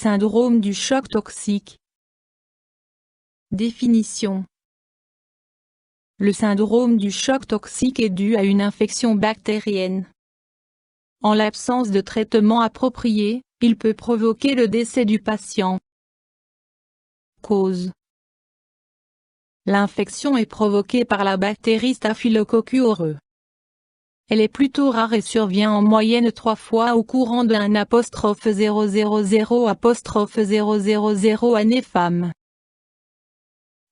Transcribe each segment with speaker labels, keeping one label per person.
Speaker 1: Syndrome du choc toxique. Définition. Le syndrome du choc toxique est dû à une infection bactérienne. En l'absence de traitement approprié, il peut provoquer le décès du patient. Cause. L'infection est provoquée par la bactérie Staphylococcus aureus. Elle est plutôt rare et survient en moyenne 3 fois au courant de 1,000,000 années femme.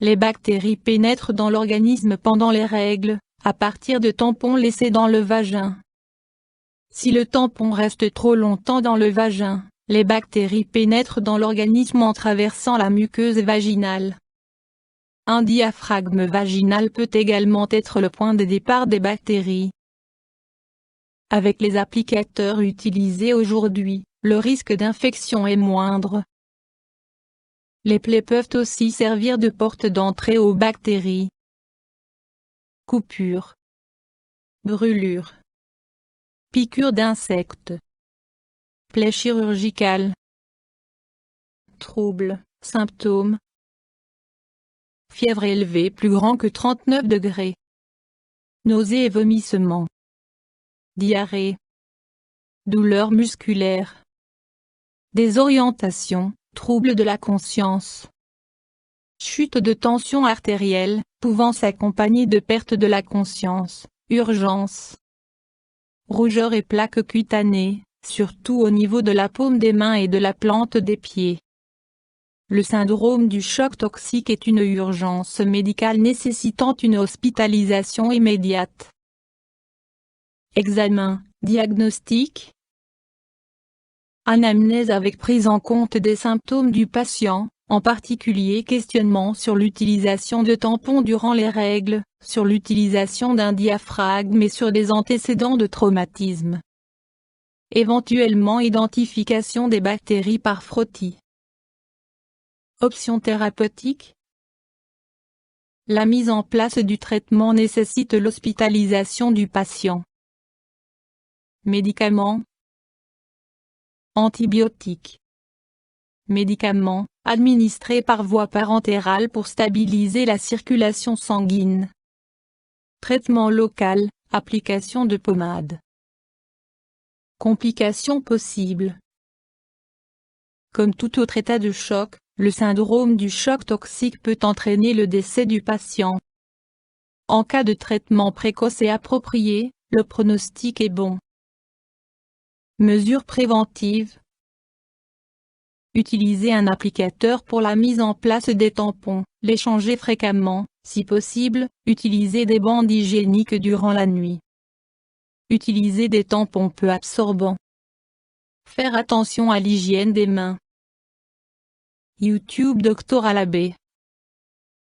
Speaker 1: Les bactéries pénètrent dans l'organisme pendant les règles, à partir de tampons laissés dans le vagin. Si le tampon reste trop longtemps dans le vagin, les bactéries pénètrent dans l'organisme en traversant la muqueuse vaginale. Un diaphragme vaginal peut également être le point de départ des bactéries. Avec les applicateurs utilisés aujourd'hui, le risque d'infection est moindre. Les plaies peuvent aussi servir de porte d'entrée aux bactéries. Coupures, brûlures, piqûres d'insectes, plaies chirurgicales. Troubles, symptômes. Fièvre élevée plus grand que 39 degrés. Nausées et vomissements. Diarrhée. Douleurs musculaires. Désorientation, troubles de la conscience. Chute de tension artérielle, pouvant s'accompagner de perte de la conscience, urgence. Rougeur et plaques cutanées, surtout au niveau de la paume des mains et de la plante des pieds. Le syndrome du choc toxique est une urgence médicale nécessitant une hospitalisation immédiate. Examen, diagnostic. Anamnèse avec prise en compte des symptômes du patient, en particulier questionnement sur l'utilisation de tampons durant les règles, sur l'utilisation d'un diaphragme et sur des antécédents de traumatisme. Éventuellement identification des bactéries par frottis. Options thérapeutiques. La mise en place du traitement nécessite l'hospitalisation du patient. Médicaments. Antibiotiques. Médicaments, administrés par voie parentérale pour stabiliser la circulation sanguine. Traitement local, application de pommade. Complications possibles. Comme tout autre état de choc, le syndrome du choc toxique peut entraîner le décès du patient. En cas de traitement précoce et approprié, le pronostic est bon. Mesures préventives. Utiliser un applicateur pour la mise en place des tampons, les changer fréquemment, si possible, utiliser des bandes hygiéniques durant la nuit. Utiliser des tampons peu absorbants. Faire attention à l'hygiène des mains. YouTube Dr Alabé.